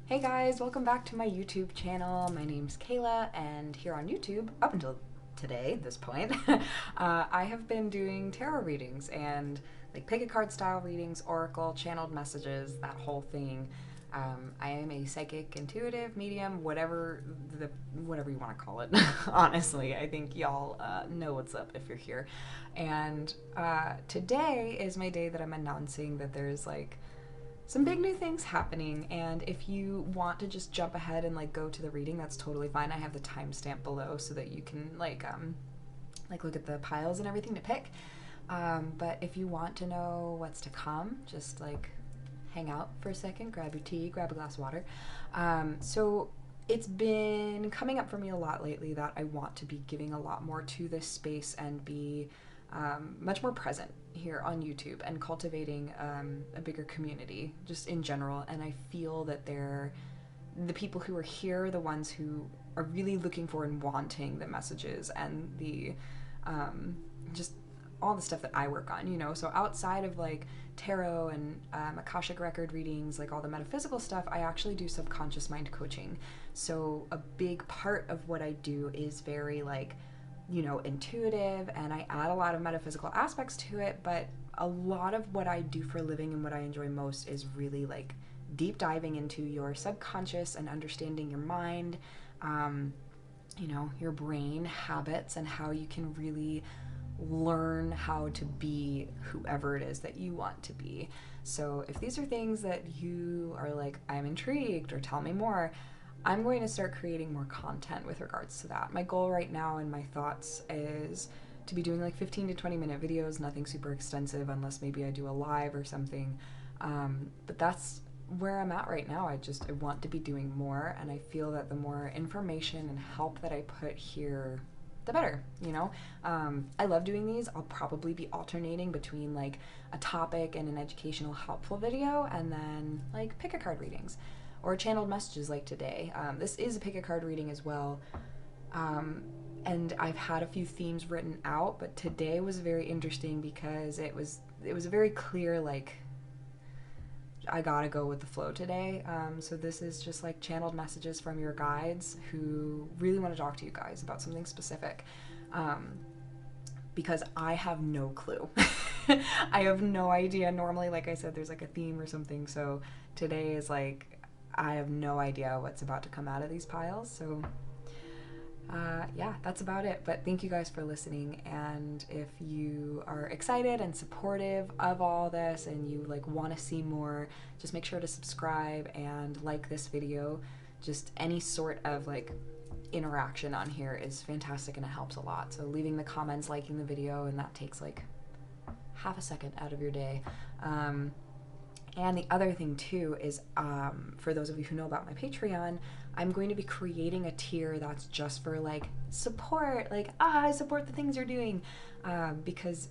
Hey guys, welcome back to my YouTube channel. My name's Kayla, and here on YouTube, up until today, this point, I have been doing tarot readings and like pick a card style readings, oracle, channeled messages, that whole thing. I am a psychic, intuitive, medium, whatever you want to call it. Honestly, I think y'all know what's up if you're here. And today is my day that I'm announcing that there's like some big new things happening, and if you want to just jump ahead and like go to the reading, that's totally fine. I have the timestamp below so that you can like look at the piles and everything to pick. But if you want to know what's to come, just like hang out for a second, grab your tea, grab a glass of water. So it's been coming up for me a lot lately that I want to be giving a lot more to this space and be much more present here on YouTube and cultivating a bigger community just in general. And I feel that the people who are here, the ones who are really looking for and wanting the messages and the just all the stuff that I work on, you know. So outside of like tarot and Akashic record readings, like all the metaphysical stuff, I actually do subconscious mind coaching. So a big part of what I do is very like, you know, intuitive, and I add a lot of metaphysical aspects to it, but a lot of what I do for a living and what I enjoy most is really like deep diving into your subconscious and understanding your mind, you know, your brain habits, and how you can really learn how to be whoever it is that you want to be. So if these are things that you are like, I'm intrigued, or tell me more, I'm going to start creating more content with regards to that. My goal right now and my thoughts is to be doing like 15 to 20 minute videos, nothing super extensive unless maybe I do a live or something. But that's where I'm at right now. I want to be doing more, and I feel that the more information and help that I put here, the better, you know? I love doing these. I'll probably be alternating between like a topic and an educational helpful video, and then like pick a card readings or channeled messages like today. This is a pick a card reading as well. And I've had a few themes written out, but today was very interesting because it was a very clear, like, I gotta go with the flow today. So this is just like channeled messages from your guides who really want to talk to you guys about something specific. Because I have no clue. I have no idea. Normally, like I said, there's like a theme or something. So today is like, I have no idea what's about to come out of these piles. So yeah, that's about it. But thank you guys for listening. And if you are excited and supportive of all this and you like want to see more, just make sure to subscribe and like this video. Just any sort of like interaction on here is fantastic and it helps a lot. So leaving the comments, liking the video, and that takes like half a second out of your day. And the other thing too is, for those of you who know about my Patreon, I'm going to be creating a tier that's just for like support, like, I support the things you're doing. Because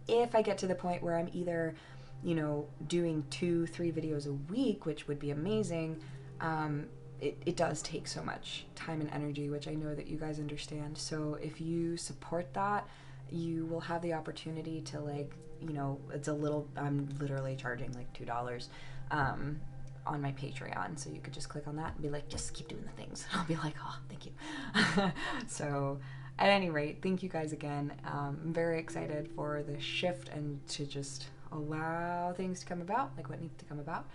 if I get to the point where I'm either, you know, doing 2-3 videos a week, which would be amazing, it does take so much time and energy, which I know that you guys understand. So if you support that, you will have the opportunity to like, you know, it's a little, I'm literally charging like $2 on my Patreon, so you could just click on that and be like, just keep doing the things. I'll be like, oh, thank you. So at any rate, thank you guys again. I'm very excited for the shift and to just allow things to come about, like what needs to come about.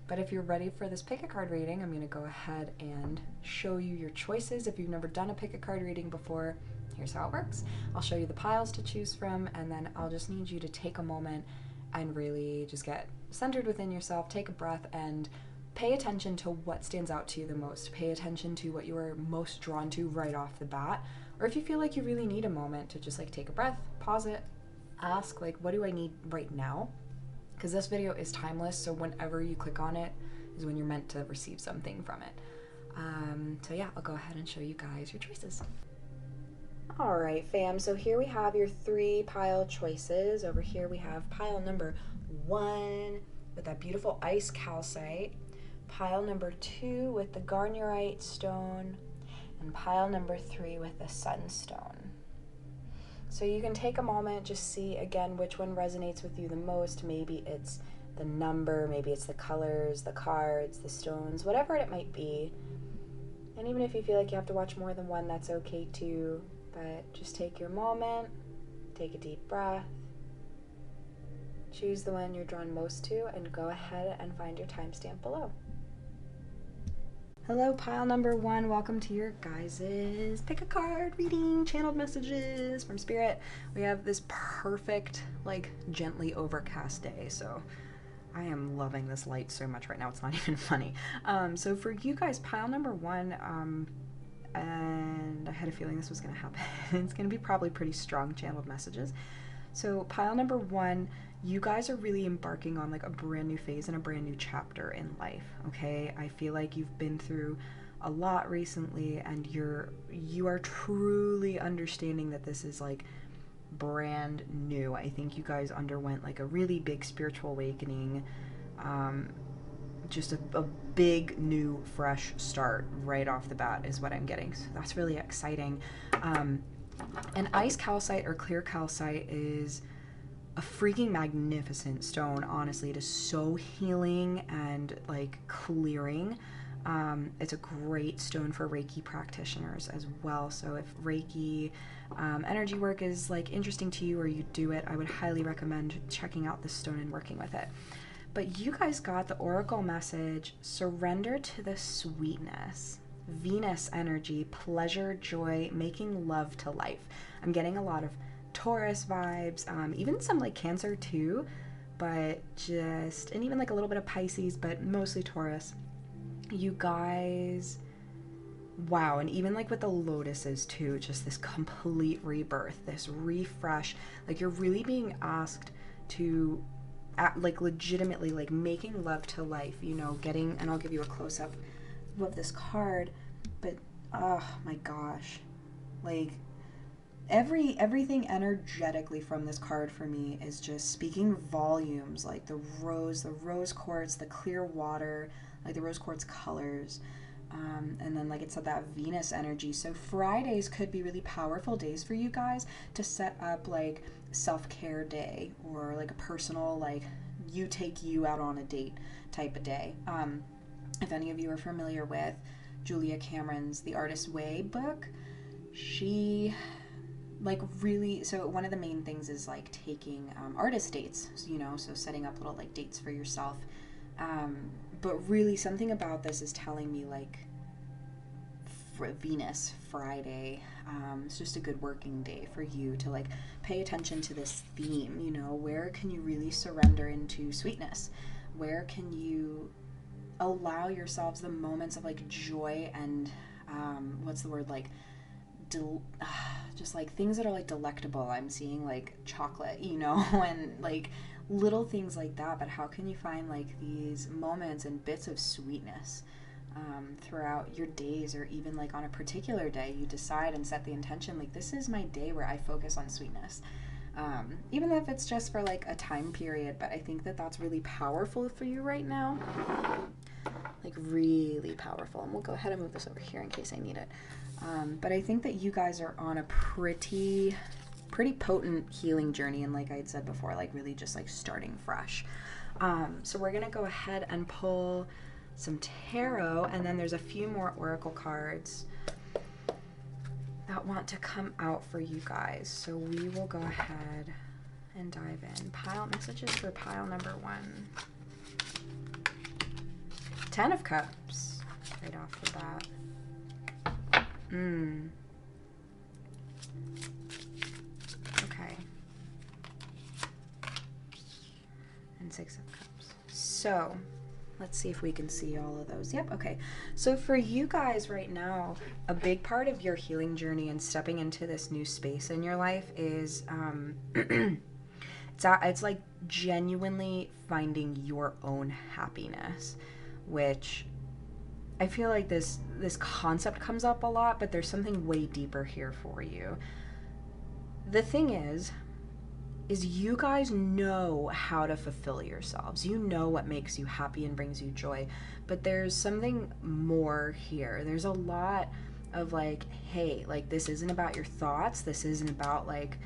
But if you're ready for this pick a card reading, I'm going to go ahead and show you your choices. If you've never done a pick a card reading before, here's how it works. I'll show you the piles to choose from, and then I'll just need you to take a moment and really just get centered within yourself, take a breath, and pay attention to what stands out to you the most. Pay attention to what you are most drawn to right off the bat. Or if you feel like you really need a moment to just like take a breath, pause it, ask like, what do I need right now? Because this video is timeless, so whenever you click on it is when you're meant to receive something from it. So yeah, I'll go ahead and show you guys your choices. All right, fam, so here we have your 3 pile choices. Over here we have pile number 1 with that beautiful ice calcite, pile number 2 with the garnierite stone, and pile number 3 with the sunstone. So you can take a moment, just see again which one resonates with you the most. Maybe it's the number, maybe it's the colors, the cards, the stones, whatever it might be. And even if you feel like you have to watch more than one, that's okay too. But just take your moment, take a deep breath, choose the one you're drawn most to, and go ahead and find your timestamp below. Hello, pile number 1. Welcome to your guys's pick a card reading, channeled messages from Spirit. We have this perfect, like, gently overcast day, so I am loving this light so much right now, it's not even funny. So for you guys, pile number 1, and I had a feeling this was going to happen. It's going to be probably pretty strong channeled messages. So pile number 1, you guys are really embarking on like a brand new phase and a brand new chapter in life, okay? I feel like you've been through a lot recently, and you are truly understanding that this is like brand new. I think you guys underwent like a really big spiritual awakening, just a big new fresh start right off the bat is what I'm getting. So that's really exciting. An ice calcite or clear calcite is a freaking magnificent stone. Honestly, it is so healing and like clearing. It's a great stone for Reiki practitioners as well. So if Reiki energy work is like interesting to you, or you do it, I would highly recommend checking out this stone and working with it. But you guys got the oracle message: surrender to the sweetness. Venus energy, pleasure, joy, making love to life. I'm getting a lot of Taurus vibes, even some like Cancer too, but and even like a little bit of Pisces, but mostly Taurus. You guys, wow. And even like with the lotuses too, just this complete rebirth, this refresh. Like you're really being asked to like legitimately like making love to life, you know, and I'll give you a close-up of this card, but oh my gosh, like everything energetically from this card for me is just speaking volumes. Like the rose quartz, the clear water, like the rose quartz colors, and then like it said, that Venus energy. So Fridays could be really powerful days for you guys to set up like self-care day, or like a personal, like you take you out on a date type of day. If any of you are familiar with Julia Cameron's The Artist's Way book, she like really, so one of the main things is like taking artist dates, you know, so setting up little like dates for yourself. But really something about this is telling me like for Venus Friday, it's just a good working day for you to like pay attention to this theme, you know, where can you really surrender into sweetness? Where can you allow yourselves the moments of like joy and what's the word, like just like things that are like delectable. I'm seeing like chocolate, you know, and like little things like that. But how can you find like these moments and bits of sweetness throughout your days, or even like on a particular day you decide and set the intention, like this is my day where I focus on sweetness, even if it's just for like a time period. But I think that that's really powerful for you right now, like really powerful. And we'll go ahead and move this over here in case I need it. But I think that you guys are on a pretty potent healing journey, and like I had said before, like really just like starting fresh. So we're gonna go ahead and pull some tarot, and then there's a few more oracle cards that want to come out for you guys. So we will go ahead and dive in. Pile messages for pile number 1. 10 of Cups right off the bat. Okay. And 6 of Cups. So let's see if we can see all of those. Yep, okay. So for you guys right now, a big part of your healing journey and stepping into this new space in your life is it's like genuinely finding your own happiness, which I feel like this concept comes up a lot, but there's something way deeper here for you. The thing is you guys know how to fulfill yourselves. You know what makes you happy and brings you joy, but there's something more here. There's a lot of like, hey, like this isn't about your thoughts. This isn't about like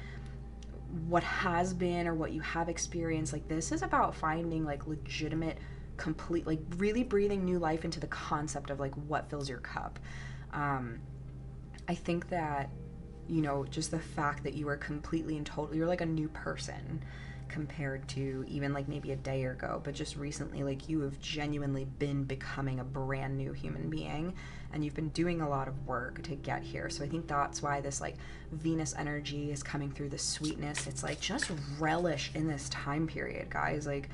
what has been or what you have experienced. Like, this is about finding like legitimate, complete, like really breathing new life into the concept of like what fills your cup. I think that, you know, just the fact that you are completely and totally, you're like a new person compared to even like maybe a day ago, but just recently, like you have genuinely been becoming a brand new human being, and you've been doing a lot of work to get here. So I think that's why this like Venus energy is coming through, the sweetness. It's like, just relish in this time period, guys. Like,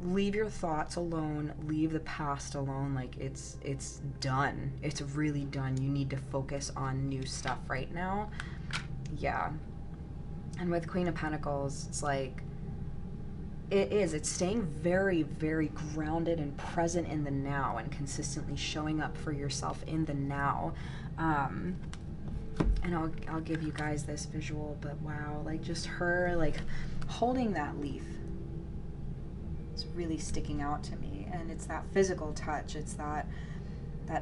leave your thoughts alone, leave the past alone. Like, it's done. It's really done. You need to focus on new stuff right now. Yeah. And with Queen of Pentacles, it's like, it's staying very, very grounded and present in the now, and consistently showing up for yourself in the now. And I'll give you guys this visual, but wow, like just her like holding that leaf, it's really sticking out to me. And it's that physical touch, it's that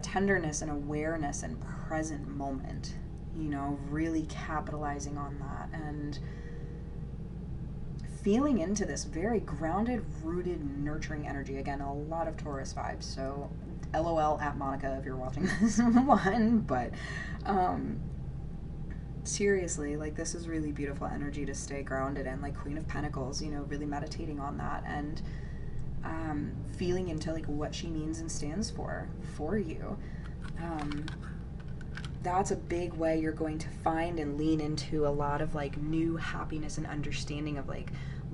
tenderness and awareness and present moment, you know, really capitalizing on that and feeling into this very grounded, rooted, nurturing energy. Again, a lot of Taurus vibes, so LOL at Monica if you're watching this one, but seriously, like, this is really beautiful energy to stay grounded in. Like Queen of Pentacles, you know, really meditating on that and feeling into like what she means and stands for you. That's a big way you're going to find and lean into a lot of like new happiness and understanding of like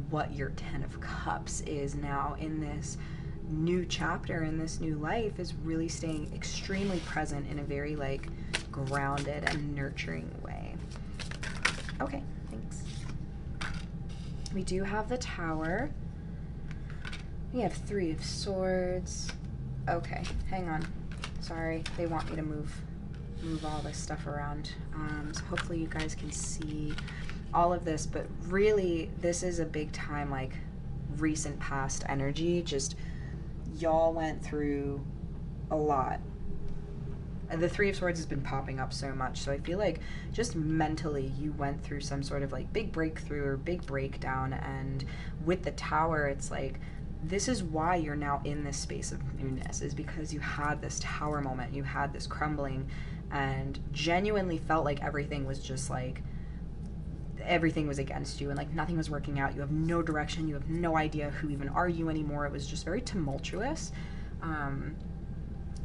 what your 10 of Cups is now in this new chapter, in this new life, is really staying extremely present in a very like grounded and nurturing way. Okay, thanks. We do have the Tower. We have 3 of Swords. Okay, hang on. Sorry, they want me to move all this stuff around. So hopefully you guys can see all of this, but really this is a big time, like recent past energy. Just y'all went through a lot. And the 3 of Swords has been popping up so much, so I feel like just mentally you went through some sort of like big breakthrough or big breakdown. And with the Tower, it's like, this is why you're now in this space of newness, is because you had this Tower moment, you had this crumbling, and genuinely felt like everything was just like, everything was against you, and like nothing was working out. You have no direction, you have no idea who even are you anymore. It was just very tumultuous,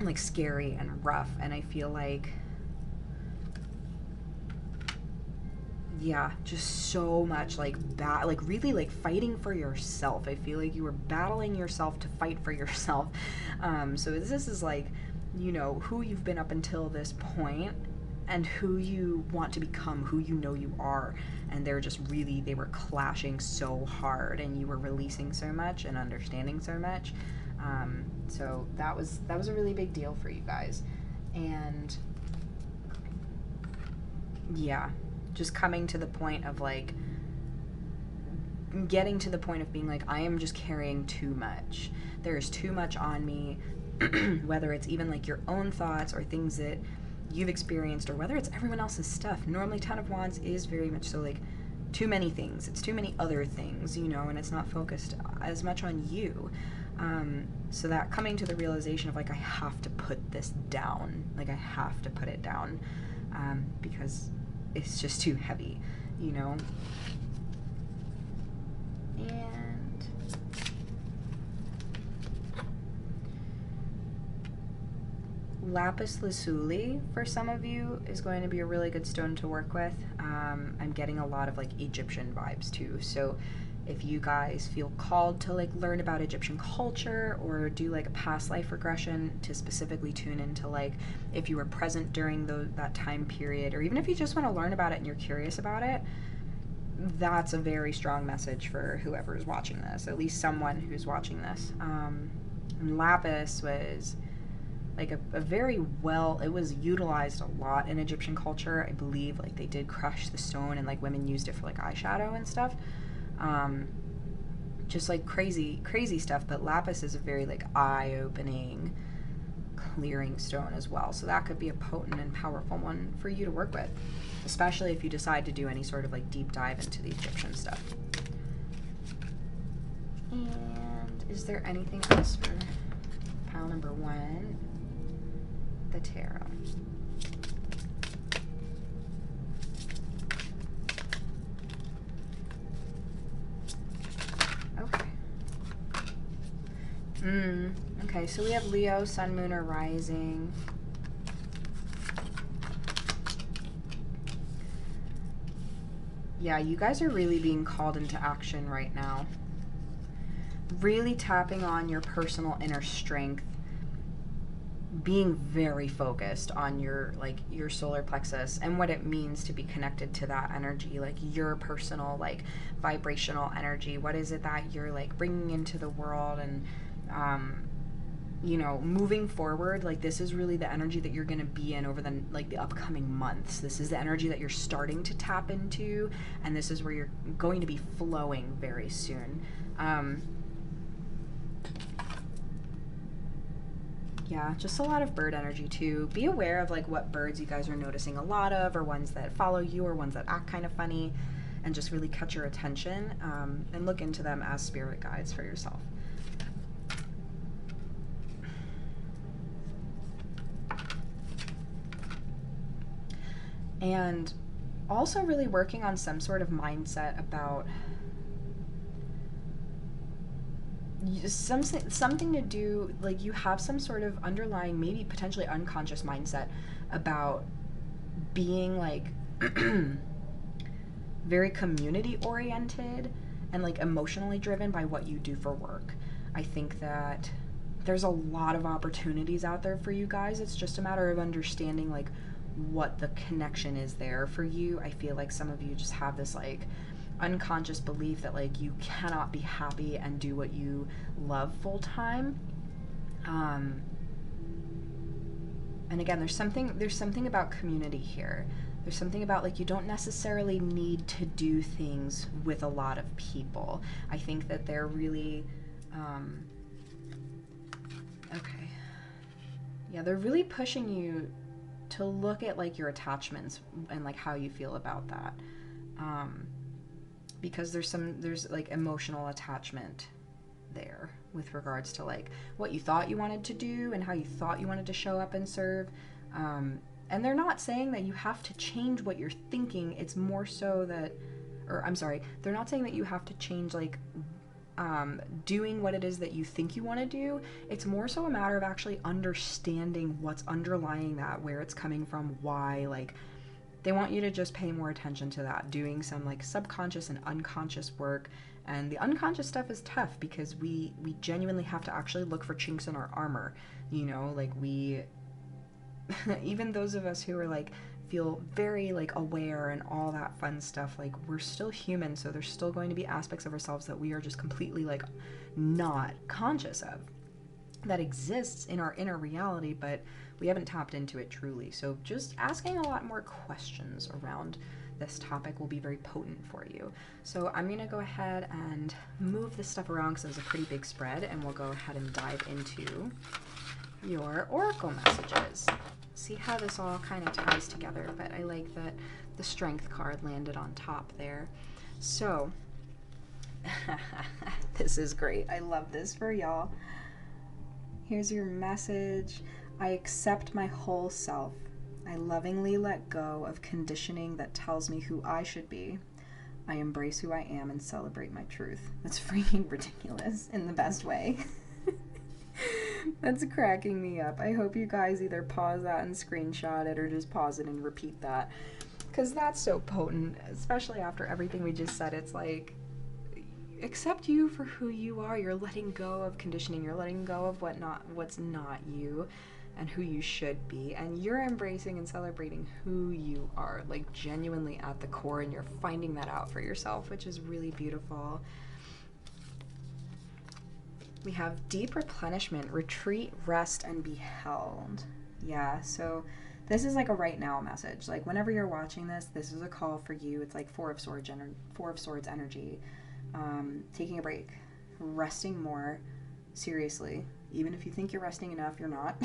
like scary and rough. And I feel like, yeah, just so much like like really like fighting for yourself. I feel like you were battling yourself to fight for yourself. So this is like, you know, who you've been up until this point and who you want to become, who you know you are. And they're just really, they were clashing so hard, and you were releasing so much and understanding so much. So that was a really big deal for you guys. And yeah, just coming to the point of like, getting to the point of being like, I am just carrying too much. There's too much on me, whether it's even like your own thoughts or things that you've experienced, or whether it's everyone else's stuff. Normally 10 of Wands is very much so like too many things. It's too many other things, you know, and it's not focused as much on you. So that coming to the realization of like, I have to put this down. Like, I have to put it down, because it's just too heavy, you know? And lapis lazuli for some of you is going to be a really good stone to work with. I'm getting a lot of like Egyptian vibes too. So if you guys feel called to like learn about Egyptian culture, or do like a past life regression to specifically tune into like if you were present during that time period, or even if you just want to learn about it and you're curious about it, that's a very strong message for whoever is watching this, at least someone who's watching this. And lapis was like a very well, it was utilized a lot in Egyptian culture. I believe like they did crush the stone, and like women used it for like eyeshadow and stuff. Just like crazy stuff. But lapis is a very like eye-opening, clearing stone as well. So that could be a potent and powerful one for you to work with, especially if you decide to do any sort of like deep dive into the Egyptian stuff. And is there anything else for pile number 1? The tarot. Okay, so we have Leo, Sun, Moon, or Rising. Yeah, you guys are really being called into action right now. Really tapping on your personal inner strength. Being very focused on your solar plexus and what it means to be connected to that energy, like your personal like vibrational energy. What is it that you're like bringing into the world? And you know, moving forward, like this is really the energy that you're going to be in over the upcoming months. This is the energy that you're starting to tap into, and this is where you're going to be flowing very soon. Yeah, just a lot of bird energy too. Be aware of like what birds you guys are noticing a lot of, or ones that follow you, or ones that act kind of funny, and just really catch your attention, and look into them as spirit guides for yourself. And also really working on some sort of mindset about something to do, like you have some sort of underlying, maybe potentially unconscious mindset about being like very community oriented and like emotionally driven by what you do for work. I think that there's a lot of opportunities out there for you guys. It's just a matter of understanding like what the connection is there for you. I feel like some of you just have this like unconscious belief that like you cannot be happy and do what you love full time. And again, there's something about community here. There's something about like you don't necessarily need to do things with a lot of people. I think that they're really okay. Yeah, they're really pushing you to look at like your attachments and like how you feel about that. Because there's like emotional attachment there with regards to like what you thought you wanted to do and how you thought you wanted to show up and serve. And they're not saying that you have to change what you're thinking. It's more so that, or I'm sorry, they're not saying that you have to change like doing what it is that you think you want to do. It's more so a matter of actually understanding what's underlying that, where it's coming from, why. Like they want you to just pay more attention to that, doing some like subconscious and unconscious work. And the unconscious stuff is tough because we genuinely have to actually look for chinks in our armor, you know, like we even those of us who are like feel very like aware and all that fun stuff, like we're still human, so there's still going to be aspects of ourselves that we are just completely like not conscious of, that exists in our inner reality, but we haven't tapped into it truly. So just asking a lot more questions around this topic will be very potent for you. So I'm going to go ahead and move this stuff around because it was a pretty big spread, and we'll go ahead and dive into your oracle messages. See how this all kind of ties together, but I like that the strength card landed on top there. So this is great. I love this for y'all. Here's your message. I accept my whole self. I lovingly let go of conditioning that tells me who I should be. I embrace who I am and celebrate my truth. That's freaking ridiculous in the best way. That's cracking me up. I hope you guys either pause that and screenshot it or just pause it and repeat that, because that's so potent, especially after everything we just said. It's like, accept you for who you are. You're letting go of conditioning. You're letting go of what's not you and who you should be, and you're embracing and celebrating who you are, like genuinely at the core, and you're finding that out for yourself, which is really beautiful. We have deep replenishment, retreat, rest, and be held. Yeah, so this is like a right now message. Like whenever you're watching this, this is a call for you. It's like Four of Swords energy. Taking a break, resting more, seriously, Even if you think you're resting enough, you're not.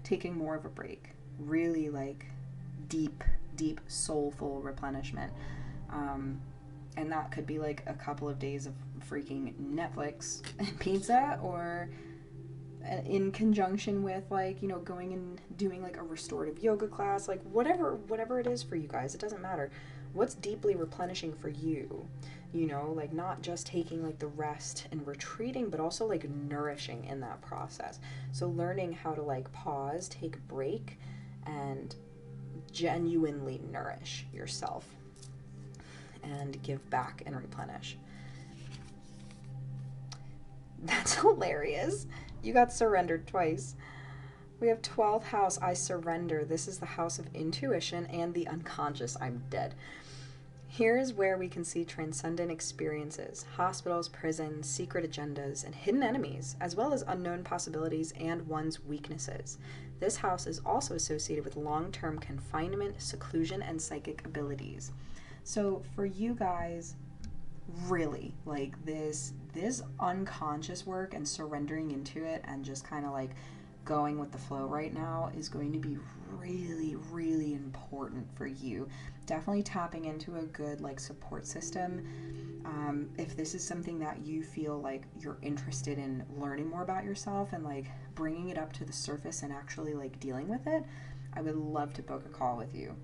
Taking more of a break. Really like deep, deep, soulful replenishment. And that could be like a couple of days of freaking Netflix and pizza, or in conjunction with like, you know, going and doing like a restorative yoga class, like whatever it is for you guys. It doesn't matter. What's deeply replenishing for you, you know, like not just taking like the rest and retreating, but also like nourishing in that process. So learning how to like pause, take a break, and genuinely nourish yourself and give back and replenish. That's hilarious. You got surrendered twice. We have 12th house, I surrender. This is the house of intuition and the unconscious. I'm dead. Here is where we can see transcendent experiences, hospitals, prisons, secret agendas, and hidden enemies, as well as unknown possibilities and one's weaknesses. This house is also associated with long-term confinement, seclusion, and psychic abilities. So for you guys, really, like this unconscious work and surrendering into it and just kind of like going with the flow right now is going to be really, really important for you. Definitely tapping into a good like support system. If this is something that you feel like you're interested in learning more about yourself and like bringing it up to the surface and actually like dealing with it, I would love to book a call with you.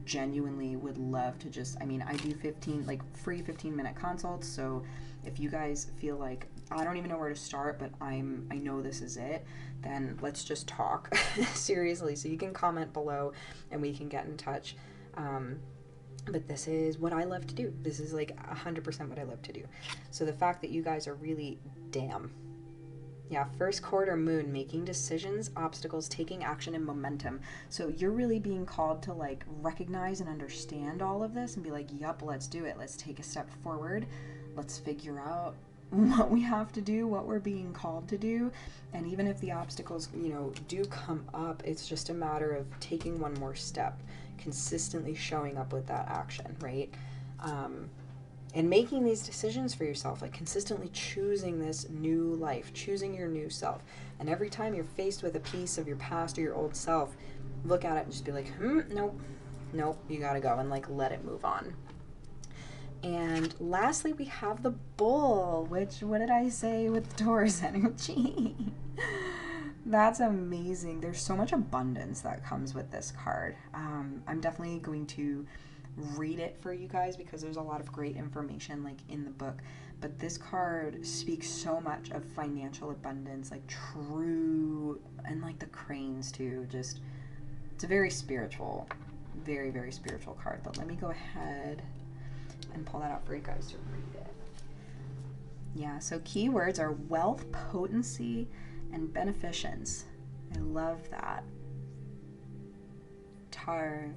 Genuinely would love to just, I mean, I do 15 like free 15-minute consults, so if you guys feel like I don't even know where to start, but I know this is it, then let's just talk. Seriously. So you can comment below and we can get in touch. But this is what I love to do. This is like 100% what I love to do. So the fact that you guys are really, damn. Yeah, first quarter moon, making decisions, obstacles, taking action, and momentum. So you're really being called to like recognize and understand all of this and be like, yup, let's do it. Let's take a step forward. Let's figure out what we have to do, what we're being called to do. And even if the obstacles, you know, do come up, it's just a matter of taking one more step, consistently showing up with that action, right? And making these decisions for yourself, like consistently choosing this new life, choosing your new self. And every time you're faced with a piece of your past or your old self, look at it and just be like, nope, you gotta go, and like let it move on. And lastly, we have the bull, which, what did I say with Taurus energy? That's amazing. There's so much abundance that comes with this card. I'm definitely going to read it for you guys because there's a lot of great information like in the book, but this card speaks so much of financial abundance, like true, and like the cranes too. Just, it's a very spiritual, very, very spiritual card. But let me go ahead and pull that out for you guys to read it. Yeah, so keywords are wealth, potency, and beneficence. I love that. Tarv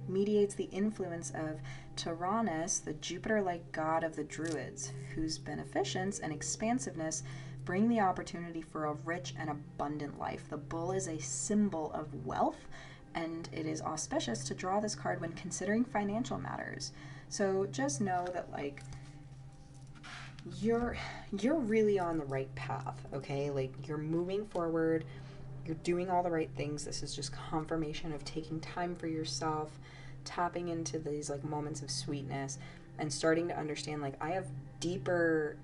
mediates the influence of Tyrannus, the Jupiter-like god of the Druids, whose beneficence and expansiveness bring the opportunity for a rich and abundant life. The bull is a symbol of wealth, and it is auspicious to draw this card when considering financial matters. So just know that like you're really on the right path, okay? Like you're moving forward, you're doing all the right things. This is just confirmation of taking time for yourself, tapping into these like moments of sweetness, and starting to understand like I have deeper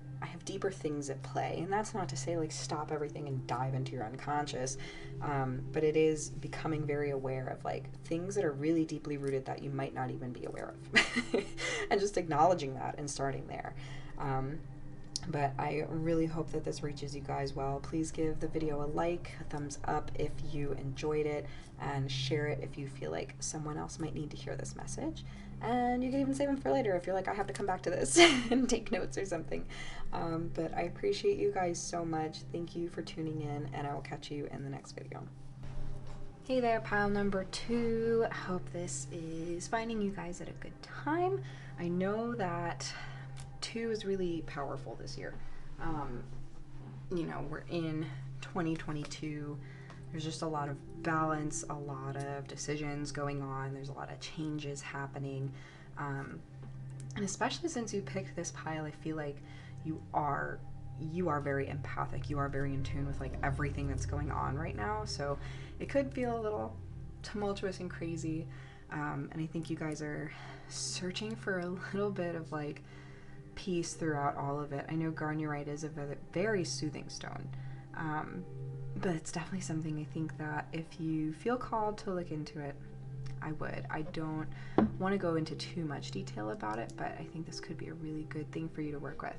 things at play. And that's not to say like stop everything and dive into your unconscious, but it is becoming very aware of like things that are really deeply rooted that you might not even be aware of. And just acknowledging that and starting there. But I really hope that this reaches you guys well. Please give the video a like, a thumbs up if you enjoyed it, and share it if you feel like someone else might need to hear this message. And you can even save them for later if you're like, I have to come back to this and take notes or something. But I appreciate you guys so much. Thank you for tuning in, and I will catch you in the next video. Hey there, pile number 2. I hope this is finding you guys at a good time. I know that 2 is really powerful this year. You know, we're in 2022. There's just a lot of balance, a lot of decisions going on. There's a lot of changes happening. And especially since you picked this pile, I feel like you are you are very empathic. You are very in tune with like everything that's going on right now. So it could feel a little tumultuous and crazy. And I think you guys are searching for a little bit of like peace throughout all of it. I know garnierite is a very soothing stone. But it's definitely something I think that if you feel called to look into it, I would. I don't want to go into too much detail about it, but I think this could be a really good thing for you to work with.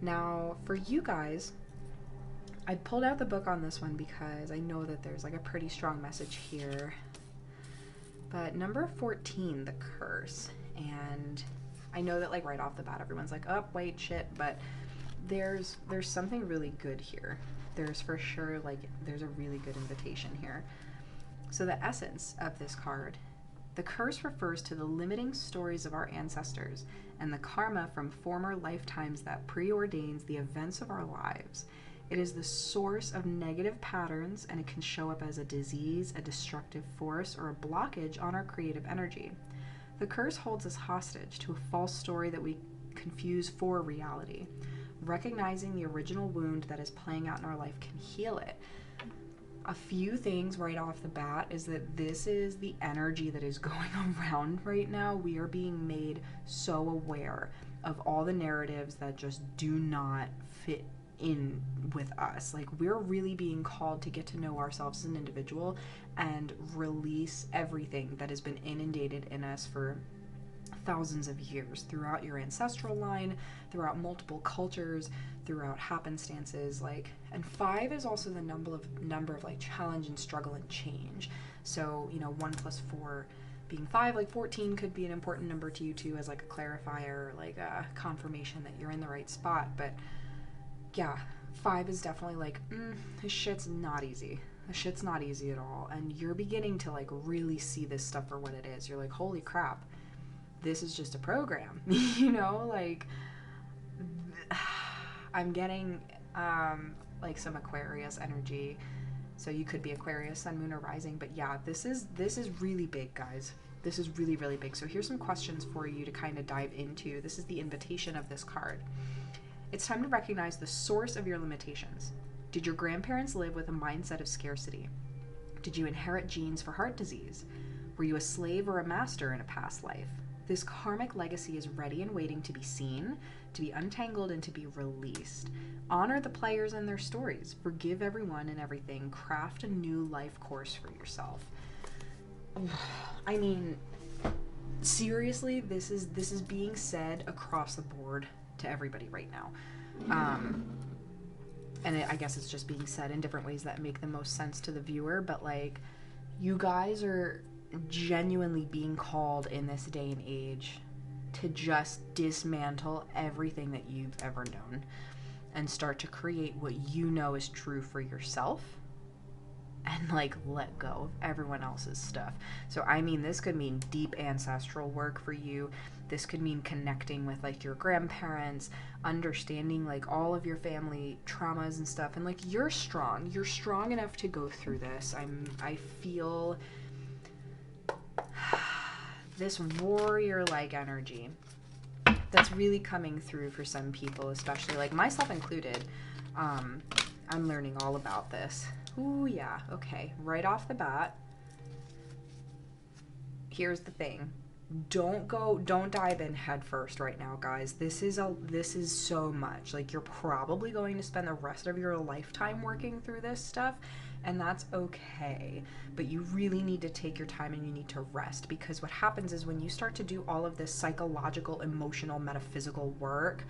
Now, for you guys, I pulled out the book on this one because I know that there's like a pretty strong message here. But number 14, the curse. And I know that like right off the bat, everyone's like, oh, wait, shit. But there's something really good here. There's for sure like, there's a really good invitation here. So the essence of this card, the curse refers to the limiting stories of our ancestors and the karma from former lifetimes that preordains the events of our lives. It is the source of negative patterns, and it can show up as a disease, a destructive force, or a blockage on our creative energy. The curse holds us hostage to a false story that we confuse for reality. Recognizing the original wound that is playing out in our life can heal it. A few things right off the bat is that this is the energy that is going around right now. We are being made so aware of all the narratives that just do not fit in with us. Like, we're really being called to get to know ourselves as an individual and release everything that has been inundated in us for thousands of years, throughout your ancestral line, throughout multiple cultures, throughout happenstances. Like, and 5 is also the number of like challenge and struggle and change. So, you know, 1 + 4 being 5, like 14 could be an important number to you too, as like a clarifier, like a confirmation that you're in the right spot. But yeah, 5 is definitely like, this shit's not easy. This shit's not easy at all. And you're beginning to like really see this stuff for what it is. You're like, holy crap, this is just a program. You know, like, I'm getting like some Aquarius energy. So you could be Aquarius, Sun, Moon, or Rising. But yeah, this is really big, guys. This is really, really big. So here's some questions for you to kind of dive into. This is the invitation of this card. It's time to recognize the source of your limitations. Did your grandparents live with a mindset of scarcity? Did you inherit genes for heart disease? Were you a slave or a master in a past life? This karmic legacy is ready and waiting to be seen, to be untangled, and to be released. Honor the players and their stories. Forgive everyone and everything. Craft a new life course for yourself. I mean, seriously, this is being said across the board to everybody right now. And I guess it's just being said in different ways that make the most sense to the viewer. But like, you guys are genuinely being called in this day and age to just dismantle everything that you've ever known and start to create what you know is true for yourself, and like let go of everyone else's stuff. So I mean, this could mean deep ancestral work for you. This could mean connecting with like your grandparents, understanding like all of your family traumas and stuff. And like, you're strong enough to go through this. I feel this warrior-like energy that's really coming through for some people, especially like myself included. I'm learning all about this. Ooh, yeah. Okay. Right off the bat, here's the thing. Don't dive in head first right now, guys. This is so much. Like, you're probably going to spend the rest of your lifetime working through this stuff, and that's okay. But you really need to take your time and you need to rest, because what happens is when you start to do all of this psychological, emotional, metaphysical work,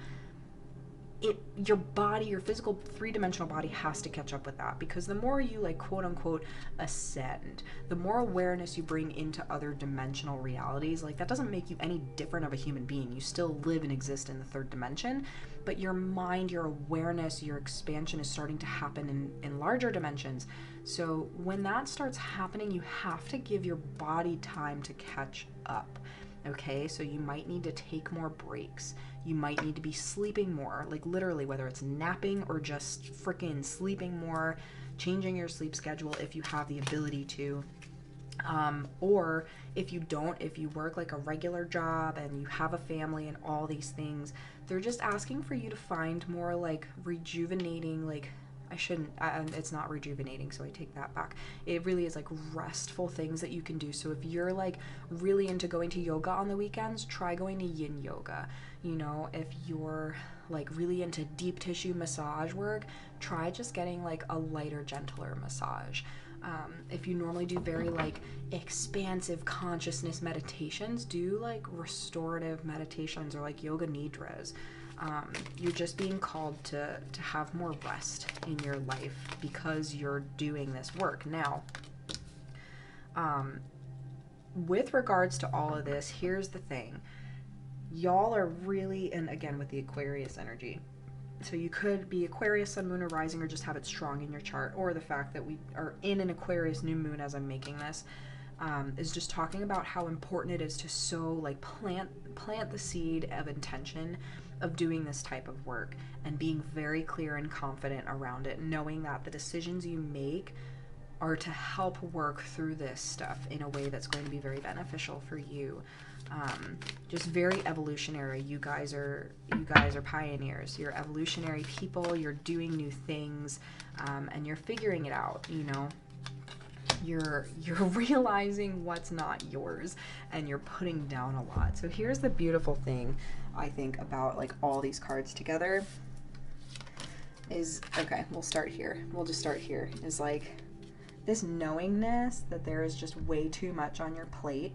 your body, your physical 3-dimensional body has to catch up with that, because the more you like quote unquote ascend, the more awareness you bring into other dimensional realities. Like, that doesn't make you any different of a human being. You still live and exist in the 3rd dimension, but your mind, your awareness, your expansion is starting to happen in larger dimensions. So when that starts happening, you have to give your body time to catch up. Okay, so you might need to take more breaks. You might need to be sleeping more, like literally, whether it's napping or just freaking sleeping more, changing your sleep schedule if you have the ability to. Or if you work like a regular job and you have a family and all these things, they're just asking for you to find more like rejuvenating, like, it's not rejuvenating, so I take that back. It really is like restful things that you can do. So if you're like really into going to yoga on the weekends, try going to yin yoga. You know, if you're like really into deep tissue massage work, try just getting like a lighter, gentler massage. If you normally do very like expansive consciousness meditations, do like restorative meditations or like yoga nidras. You're just being called to have more rest in your life because you're doing this work. Now, with regards to all of this, here's the thing. Y'all are really, and again with the Aquarius energy, so you could be Aquarius, Sun, Moon, or Rising, or just have it strong in your chart, or the fact that we are in an Aquarius new moon as I'm making this, is just talking about how important it is to sow, like plant the seed of intention of doing this type of work and being very clear and confident around it, knowing that the decisions you make are to help work through this stuff in a way that's going to be very beneficial for you. Just very evolutionary. You guys are pioneers. You're evolutionary people. You're doing new things, and you're figuring it out. You know, you're realizing what's not yours, and you're putting down a lot. So here's the beautiful thing, I think, about like all these cards together. Is okay. We'll start here. We'll just start here. Is like this knowingness that there is just way too much on your plate.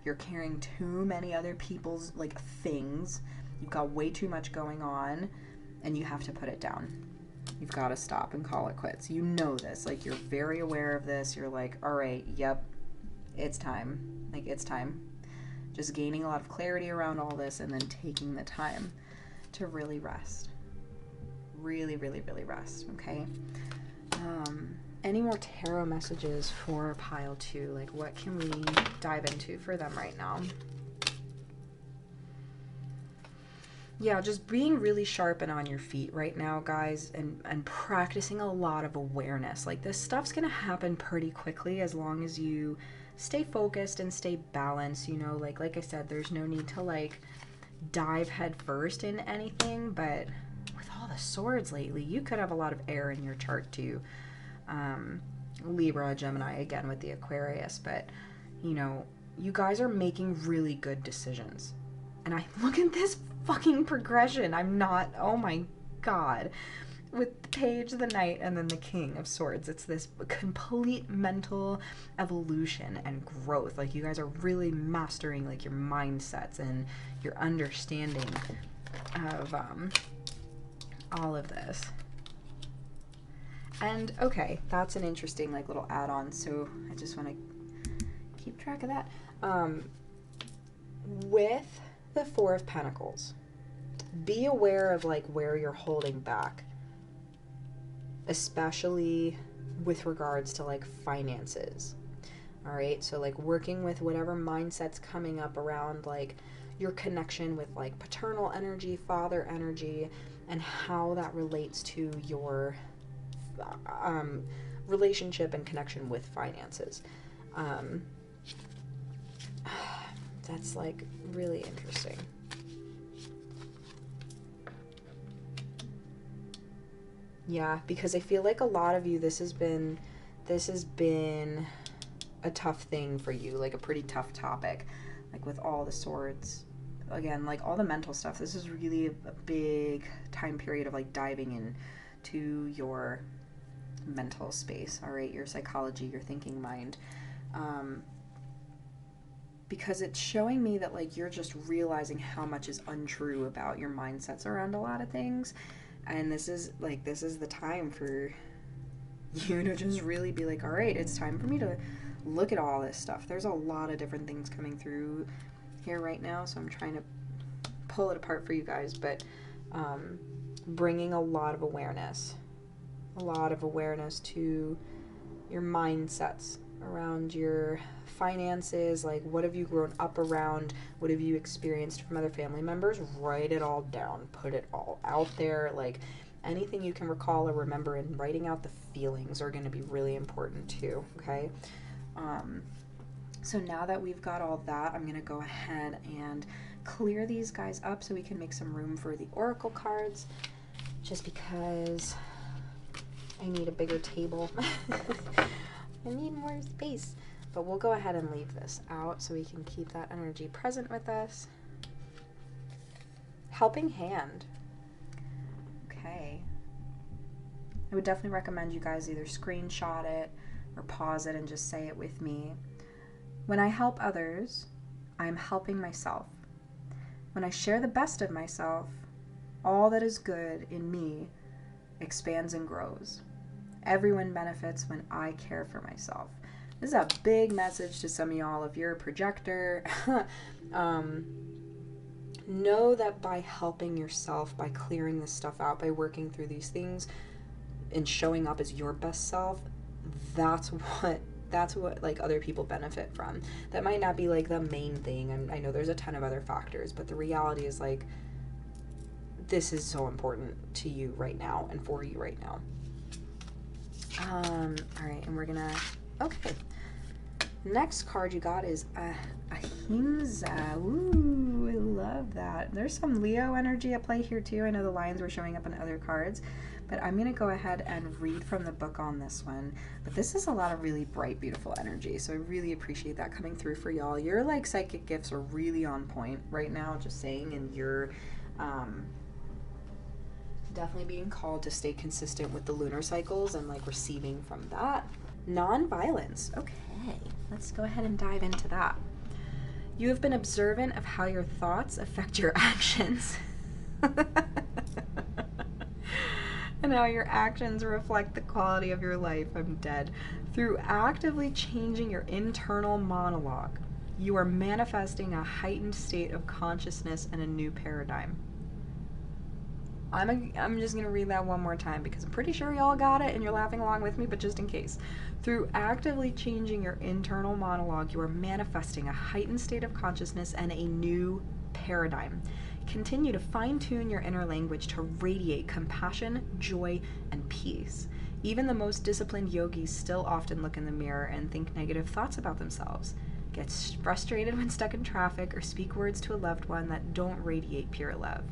You're carrying too many other people's like things. You've got way too much going on, and you have to put it down. You've got to stop and call it quits. You know this. Like, you're very aware of this. You're like, all right, yep, it's time. Like, it's time. Just gaining a lot of clarity around all this and then taking the time to really rest. Really, really, really rest, okay? Any more tarot messages for pile 2? Like, what can we dive into for them right now? Yeah, just being really sharp and on your feet right now, guys, and practicing a lot of awareness. Like, this stuff's gonna happen pretty quickly as long as you stay focused and stay balanced, you know? Like I said, there's no need to, like, dive head first in anything, but with all the swords lately, you could have a lot of air in your chart, too. Libra, Gemini, again with the Aquarius, but, you know, you guys are making really good decisions. And I look at this fucking progression. I'm not, oh my god. With the Page, the Knight, and then the King of Swords, it's this complete mental evolution and growth. Like, you guys are really mastering, like, your mindsets and your understanding of, all of this. And, okay, that's an interesting, like, little add-on, so I just want to keep track of that. With the Four of Pentacles, be aware of, like, where you're holding back, especially with regards to, like, finances. All right, so, like, working with whatever mindset's coming up around, like, your connection with, like, paternal energy, father energy, and how that relates to your relationship and connection with finances. That's, like, really interesting. Yeah, because I feel like a lot of you, this has been a tough thing for you, like a pretty tough topic, like with all the swords. Again, like all the mental stuff, this is really a big time period of, like, diving into your mental space, all right, your psychology, your thinking mind, because it's showing me that, like, you're just realizing how much is untrue about your mindsets around a lot of things, and this is the time for you to just really be like, all right, it's time for me to look at all this stuff. There's a lot of different things coming through here right now, so I'm trying to pull it apart for you guys, but bringing a lot of awareness to your mindsets around your finances. Like, what have you grown up around? What have you experienced from other family members? Write it all down. Put it all out there. Like, anything you can recall or remember, and writing out the feelings are going to be really important too, okay? So now that we've got all that, I'm going to go ahead and clear these guys up so we can make some room for the oracle cards, just because I need a bigger table. I need more space. But we'll go ahead and leave this out so we can keep that energy present with us. Helping hand. Okay. I would definitely recommend you guys either screenshot it or pause it and just say it with me. When I help others, I am helping myself. When I share the best of myself, all that is good in me expands and grows. Everyone benefits when I care for myself. This is a big message to some of y'all. If you're a projector, know that by helping yourself, by clearing this stuff out, by working through these things and showing up as your best self, that's what like other people benefit from. That might not be like the main thing, and I know there's a ton of other factors, but the reality is like this is so important to you right now and for you right now. All right, and we're gonna, okay. Next card you got is Ahimsa. Ooh, I love that. There's some Leo energy at play here too. I know the lions were showing up in other cards, but I'm going to go ahead and read from the book on this one. But this is a lot of really bright, beautiful energy, so I really appreciate that coming through for y'all. Your like psychic gifts are really on point right now, just saying, and you're definitely being called to stay consistent with the lunar cycles and like receiving from that. Non-violence. Okay, let's go ahead and dive into that. You have been observant of how your thoughts affect your actions. And how your actions reflect the quality of your life. I'm dead. Through actively changing your internal monologue, you are manifesting a heightened state of consciousness and a new paradigm. I'm just going to read that one more time because I'm pretty sure y'all got it and you're laughing along with me, but just in case. Through actively changing your internal monologue, you are manifesting a heightened state of consciousness and a new paradigm. Continue to fine-tune your inner language to radiate compassion, joy, and peace. Even the most disciplined yogis still often look in the mirror and think negative thoughts about themselves, get frustrated when stuck in traffic, or speak words to a loved one that don't radiate pure love.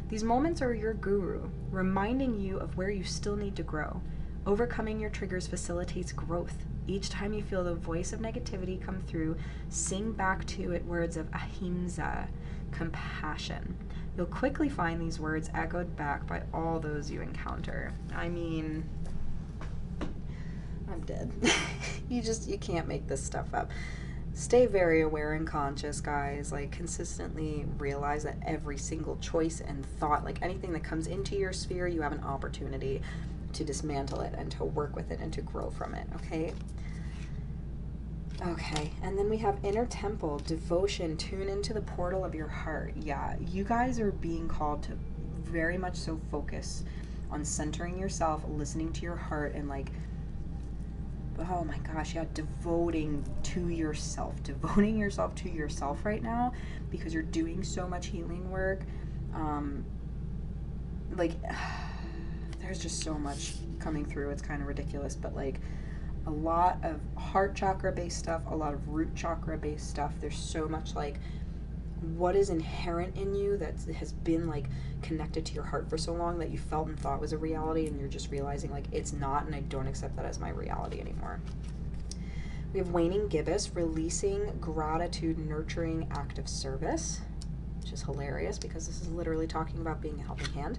These moments are your guru, reminding you of where you still need to grow. Overcoming your triggers facilitates growth. Each time you feel the voice of negativity come through, sing back to it words of ahimsa, compassion. You'll quickly find these words echoed back by all those you encounter. I mean, I'm dead. You can't make this stuff up. Stay very aware and conscious, guys. Like, consistently realize that every single choice and thought, like anything that comes into your sphere, you have an opportunity to dismantle it and to work with it and to grow from it, okay? Okay, and then we have inner temple, devotion, tune into the portal of your heart. Yeah, you guys are being called to very much so focus on centering yourself, listening to your heart, and like, oh my gosh, yeah, devoting yourself to yourself right now, because you're doing so much healing work. Like, there's just so much coming through. It's kind of ridiculous, but like a lot of heart chakra based stuff, a lot of root chakra based stuff. There's so much like what is inherent in you that has been like connected to your heart for so long that you felt and thought was a reality, and you're just realizing like it's not, and I don't accept that as my reality anymore. We have waning gibbous, releasing gratitude, nurturing active service, which is hilarious because this is literally talking about being a helping hand.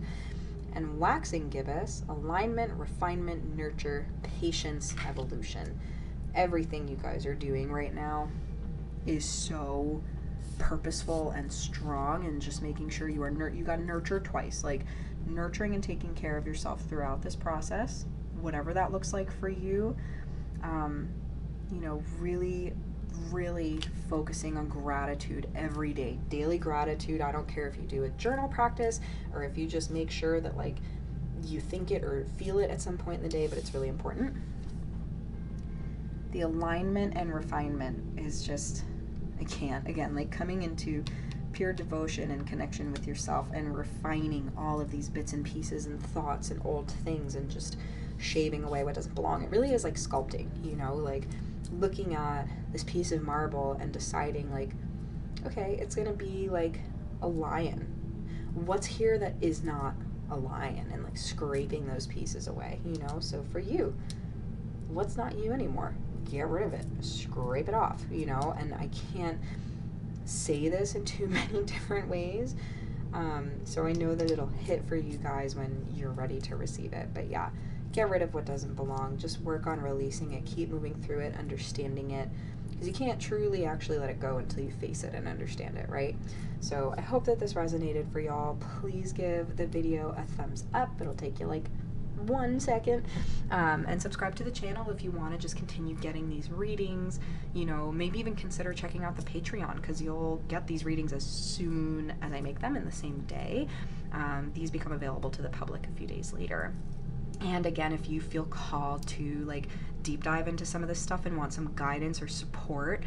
And waxing gibbous, alignment, refinement, nurture, patience, evolution. Everything you guys are doing right now is so purposeful and strong, and just making sure you are you got nurtured twice, like nurturing and taking care of yourself throughout this process, whatever that looks like for you. You know, really focusing on gratitude every day, daily gratitude. I don't care if you do a journal practice or if you just make sure that like you think it or feel it at some point in the day, but it's really important. The alignment and refinement is just, I can't, again, like coming into pure devotion and connection with yourself and refining all of these bits and pieces and thoughts and old things and just shaving away what doesn't belong. It really is like sculpting, you know, like looking at this piece of marble and deciding, like, okay, it's gonna be like a lion. What's here that is not a lion? And like scraping those pieces away, you know? So for you, what's not you anymore? Get rid of it. Scrape it off, you know? And I can't say this in too many different ways. So I know that it'll hit for you guys when you're ready to receive it. But yeah, get rid of what doesn't belong. Just work on releasing it. Keep moving through it, understanding it. Because you can't truly actually let it go until you face it and understand it, right? So I hope that this resonated for y'all. Please give the video a thumbs up. It'll take you like 1 second. And subscribe to the channel if you want to just continue getting these readings. You know, maybe even consider checking out the Patreon, because you'll get these readings as soon as I make them in the same day. These become available to the public a few days later. And again, if you feel called to like deep dive into some of this stuff and want some guidance or support,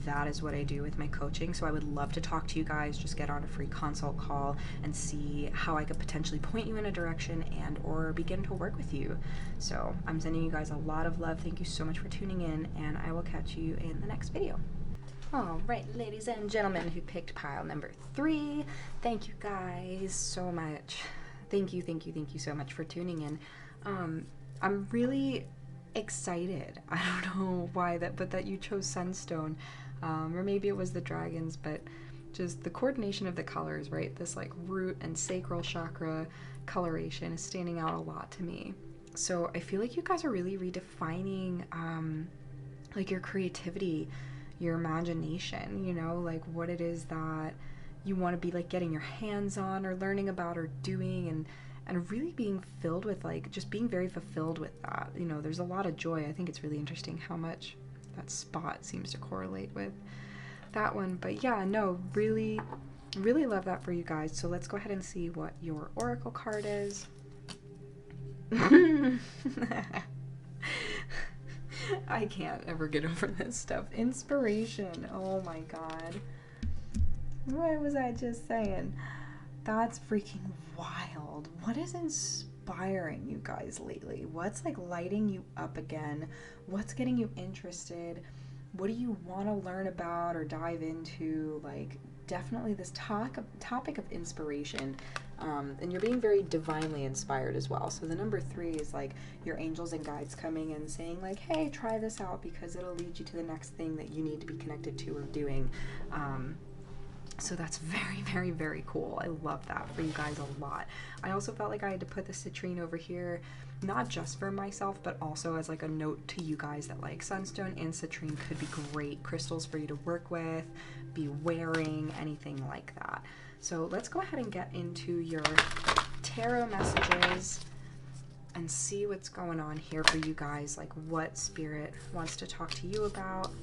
that is what I do with my coaching. So I would love to talk to you guys. Just get on a free consult call and see how I could potentially point you in a direction and or begin to work with you. So I'm sending you guys a lot of love. Thank you so much for tuning in, and I will catch you in the next video. All right, ladies and gentlemen who picked pile number 3, thank you guys so much. Thank you so much for tuning in. I'm really excited. I don't know why that you chose Sunstone, or maybe it was the dragons, but just the coordination of the colors, right? This like root and sacral chakra coloration is standing out a lot to me. So I feel like you guys are really redefining like your creativity, your imagination, you know, like what it is that you want to be like getting your hands on or learning about or doing, and really being filled with like just being very fulfilled with that. You know, there's a lot of joy. I think it's really interesting how much that spot seems to correlate with that one. But yeah, no, really love that for you guys. So let's go ahead and see what your oracle card is. I can't ever get over this stuff. Inspiration. Oh my god. What was I just saying? That's freaking wild. What is inspiring you guys lately? What's like lighting you up again? What's getting you interested? What do you want to learn about or dive into? Like, definitely this topic of inspiration. And you're being very divinely inspired as well. So the number 3 is like your angels and guides coming and saying like, hey, try this out because it'll lead you to the next thing that you need to be connected to or doing. So that's very, very cool. I love that for you guys a lot. I also felt like I had to put the citrine over here, not just for myself, but also as like a note to you guys that like sunstone and citrine could be great crystals for you to work with, be wearing, anything like that. So let's go ahead and get into your tarot messages and see what's going on here for you guys, like what spirit wants to talk to you about.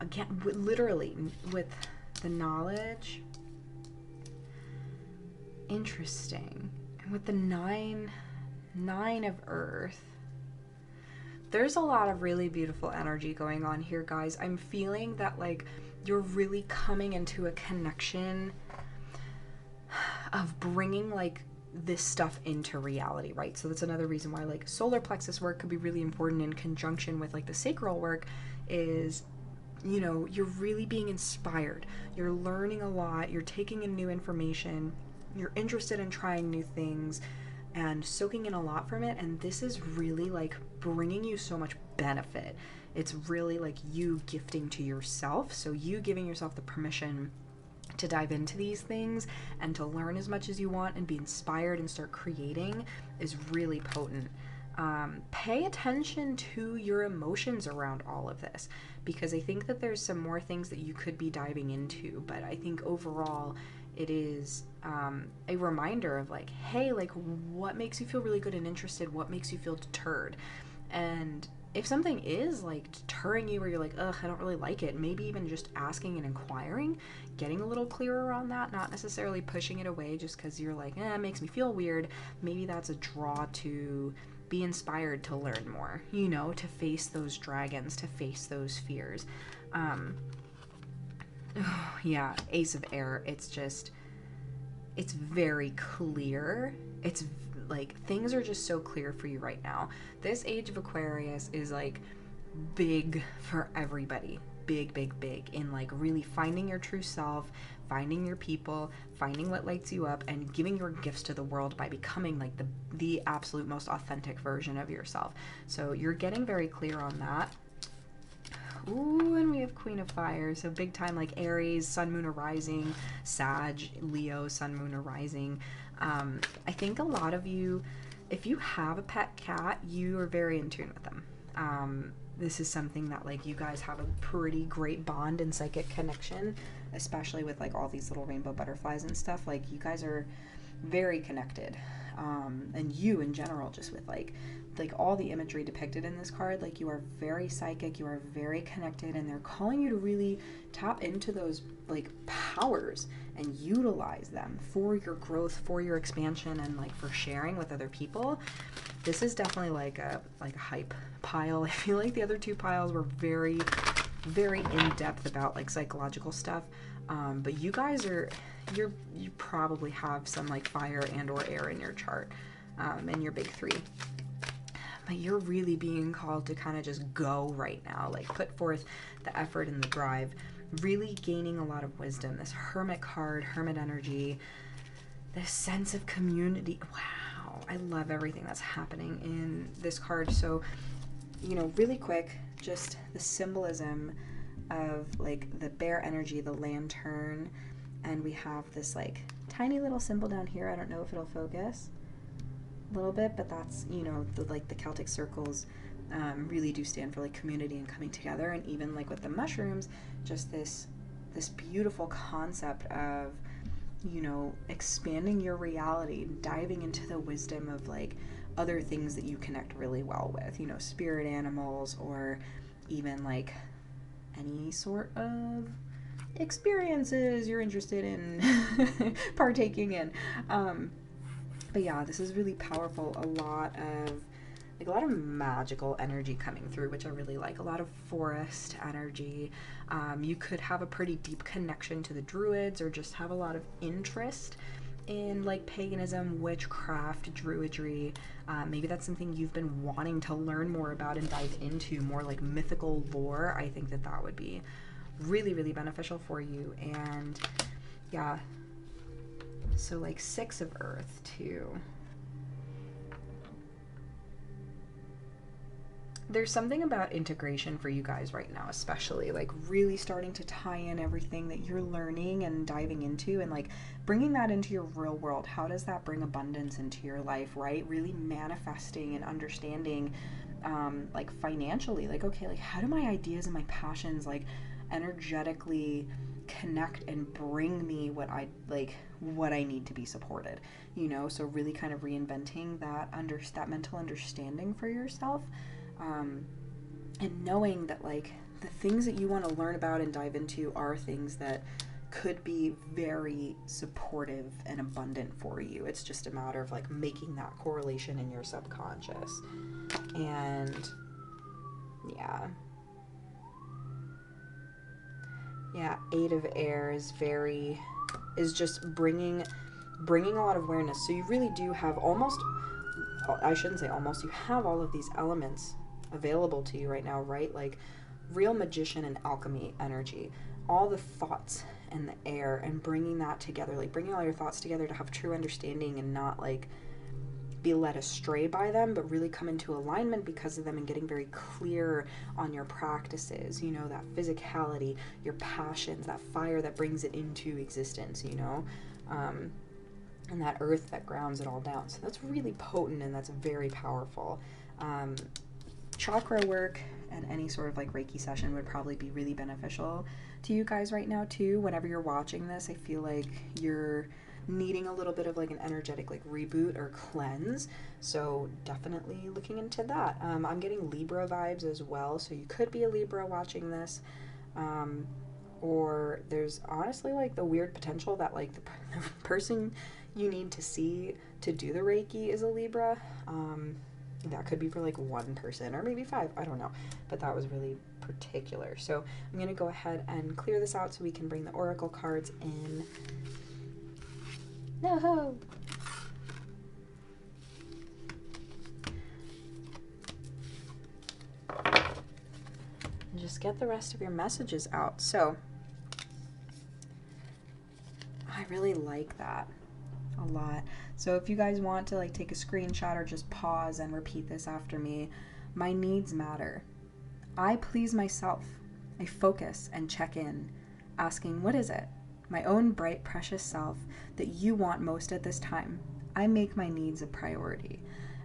Again, literally with the knowledge. Interesting. And with the nine of earth, there's a lot of really beautiful energy going on here, guys. I'm feeling that like you're really coming into a connection of bringing like this stuff into reality, right? So that's another reason why like solar plexus work could be really important in conjunction with like the sacral work is, you know, you're really being inspired. You're learning a lot. You're taking in new information. You're interested in trying new things and soaking in a lot from it. And this is really like bringing you so much benefit. It's really like you gifting to yourself. So you giving yourself the permission to dive into these things and to learn as much as you want and be inspired and start creating is really potent. Pay attention to your emotions around all of this, because I think that there's some more things that you could be diving into, but I think overall it is a reminder of like, hey, like what makes you feel really good and interested, what makes you feel deterred. And if something is like deterring you, or you're like, ugh, I don't really like it, maybe even just asking and inquiring, getting a little clearer on that, not necessarily pushing it away just because you're like, it makes me feel weird. Maybe that's a draw to be inspired to learn more, you know, to face those dragons, to face those fears. Yeah, Ace of Air, it's just, it's very clear. It's like things are just so clear for you right now. This age of Aquarius is like big for everybody. Big, big, big in like really finding your true self, finding your people, finding what lights you up, and giving your gifts to the world by becoming like the absolute most authentic version of yourself. So you're getting very clear on that. Ooh, and we have Queen of Fire, so big time like Aries, Sun, Moon, or Rising, Sag, Leo, Sun, Moon, or Rising. I think a lot of you, if you have a pet cat, you are very in tune with them. This is something that like you guys have a pretty great bond and psychic connection, especially with like all these little rainbow butterflies and stuff. Like you guys are very connected, and you in general, just with like all the imagery depicted in this card, like you are very psychic, you are very connected, and they're calling you to really tap into those like powers and utilize them for your growth, for your expansion, and like for sharing with other people. This is definitely like a hype pile. I feel like the other two piles were very, very in-depth about like psychological stuff, but you guys are, you probably have some like fire and or air in your chart, in your big three. But you're really being called to kind of just go right now, like put forth the effort and the drive, really gaining a lot of wisdom. This Hermit card, Hermit energy, this sense of community. Wow, I love everything that's happening in this card. So, you know, really quick, just the symbolism of like the bear energy, the lantern, and we have this like tiny little symbol down here. I don't know if it'll focus a little bit, but that's, you know, the Celtic circles really do stand for like community and coming together. And even like with the mushrooms, just this beautiful concept of, you know, expanding your reality, diving into the wisdom of like other things that you connect really well with, you know, spirit animals, or even like any sort of experiences you're interested in partaking in. But yeah, this is really powerful. A lot of magical energy coming through, which I really like. A lot of forest energy. You could have a pretty deep connection to the Druids, or just have a lot of interest in like paganism, witchcraft, druidry. Maybe that's something you've been wanting to learn more about and dive into, more like mythical lore. I think that would be really, really beneficial for you. And yeah, so like 6 of Earth too. There's something about integration for you guys right now, especially like really starting to tie in everything that you're learning and diving into, and like bringing that into your real world. How does that bring abundance into your life, right? Really manifesting and understanding, like financially, like, okay, like how do my ideas and my passions like energetically connect and bring me what I need to be supported, you know? So really kind of reinventing that mental understanding for yourself, and knowing that like the things that you want to learn about and dive into are things that could be very supportive and abundant for you. It's just a matter of like making that correlation in your subconscious. And yeah, 8 of Air is just bringing a lot of awareness. So you really do have I shouldn't say almost, you have all of these elements available to you right now, right? Like real magician and alchemy energy, all the thoughts and the air, and bringing that together, like bringing all your thoughts together to have true understanding and not like be led astray by them, but really come into alignment because of them, and getting very clear on your practices, you know, that physicality, your passions, that fire that brings it into existence, you know, and that earth that grounds it all down. So that's really potent, and that's very powerful. Chakra work and any sort of like Reiki session would probably be really beneficial to you guys right now too. Whenever you're watching this, I feel like you're needing a little bit of like an energetic like reboot or cleanse, so definitely looking into that. I'm getting Libra vibes as well, so you could be a Libra watching this, or there's honestly like the weird potential that like the person you need to see to do the Reiki is a Libra. That could be for like one person or maybe 5, I don't know, but that was really particular. So I'm going to go ahead and clear this out so we can bring the oracle cards in. No. get the rest of your messages out. So I really like that a lot. So if you guys want to like take a screenshot or just pause and repeat this after me, my needs matter. I please myself. I focus and check in, asking, what is it? My own bright, precious self that you want most at this time. I make my needs a priority.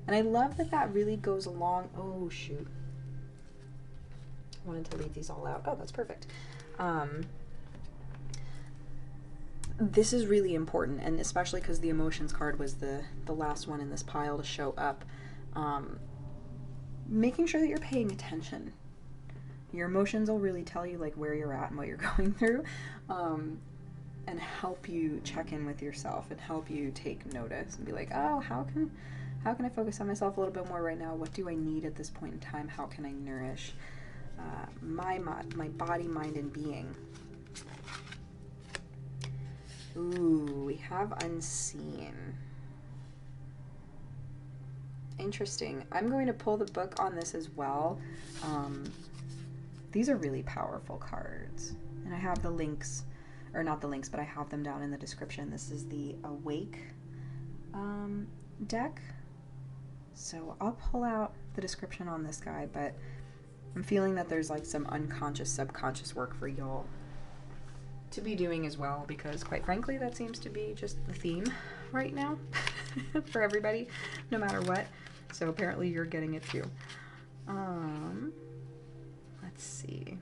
And I love that that really goes along. Oh, shoot. I wanted to leave these all out. Oh, that's perfect. This is really important, and especially because the emotions card was the last one in this pile to show up. Making sure that you're paying attention. Your emotions will really tell you like where you're at and what you're going through, and help you check in with yourself and help you take notice and be like, oh, how can I focus on myself a little bit more right now? What do I need at this point in time? How can I nourish my body, mind, and being? Ooh, we have unseen. Interesting. I'm going to pull the book on this as well. These are really powerful cards. And I have the links, or not the links, but I have them down in the description. This is the Awake deck. So I'll pull out the description on this guy, but I'm feeling that there's like some unconscious, subconscious work for y'all to be doing as well, because quite frankly, that seems to be just the theme right now for everybody, no matter what. So apparently you're getting it too. Let's see,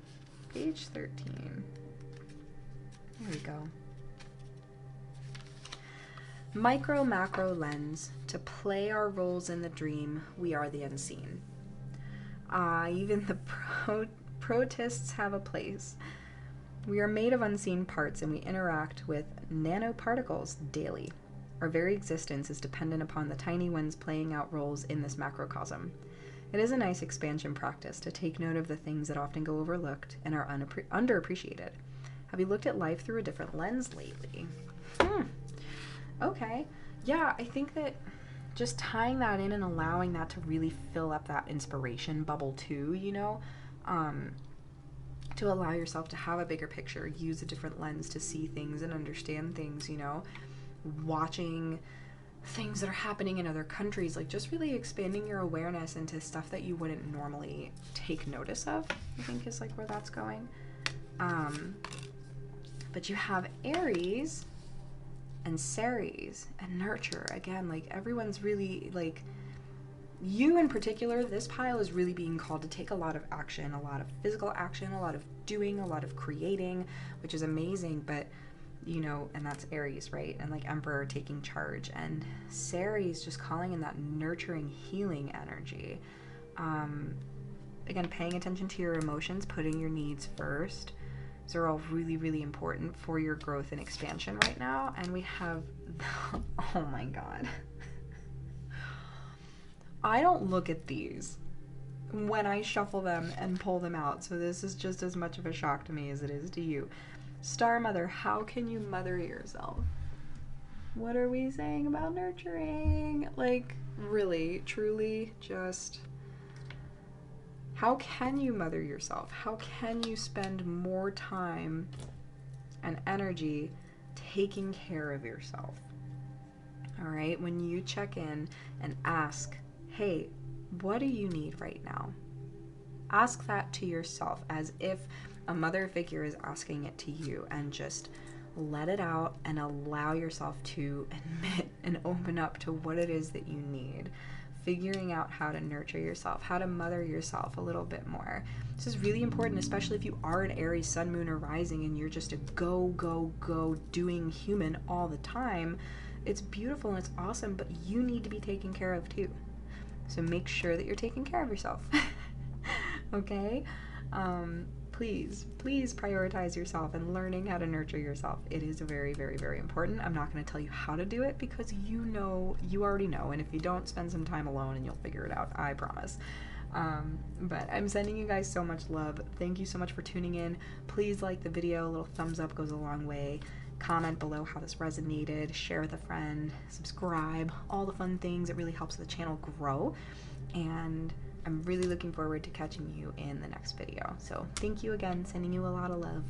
page 13. There we go. Micro macro lens to play our roles in the dream. We are the unseen. Even the protists have a place. We are made of unseen parts, and we interact with nanoparticles daily. Our very existence is dependent upon the tiny ones playing out roles in this macrocosm. It is a nice expansion practice to take note of the things that often go overlooked and are underappreciated. Have you looked at life through a different lens lately? Okay. Yeah, I think that just tying that in and allowing that to really fill up that inspiration bubble too, you know, to allow yourself to have a bigger picture, use a different lens to see things and understand things, you know, watching things that are happening in other countries, like just really expanding your awareness into stuff that you wouldn't normally take notice of, I think is like where that's going. But you have Aries and Ceres and nurture again, like everyone's really like, you in particular, this pile is really being called to take a lot of action, a lot of physical action, a lot of doing, a lot of creating, which is amazing. But you know, and that's Aries, right? And like Emperor taking charge, and Ceres just calling in that nurturing, healing energy. Again, paying attention to your emotions, putting your needs first. These are all really, really important for your growth and expansion right now. And we have, oh my God. I don't look at these when I shuffle them and pull them out, so this is just as much of a shock to me as it is to you. Star Mother, how can you mother yourself? What are we saying about nurturing? Like, really, truly, just how can you mother yourself? How can you spend more time and energy taking care of yourself? All right, when you check in and ask, hey, what do you need right now? Ask that to yourself as if a mother figure is asking it to you, and just let it out and allow yourself to admit and open up to what it is that you need. Figuring out how to nurture yourself, how to mother yourself a little bit more. This is really important, especially if you are an Aries sun, moon, or rising and you're just a go doing human all the time. It's beautiful and it's awesome, but you need to be taken care of too. So make sure that you're taking care of yourself. Okay? Please prioritize yourself and learning how to nurture yourself. It is very, very, very important. I'm not going to tell you how to do it because you already know. And if you don't, spend some time alone and you'll figure it out. I promise. But I'm sending you guys so much love. Thank you so much for tuning in. Please like the video. A little thumbs up goes a long way. Comment below how this resonated. Share with a friend. Subscribe. All the fun things. It really helps the channel grow. And I'm really looking forward to catching you in the next video. So thank you again, sending you a lot of love.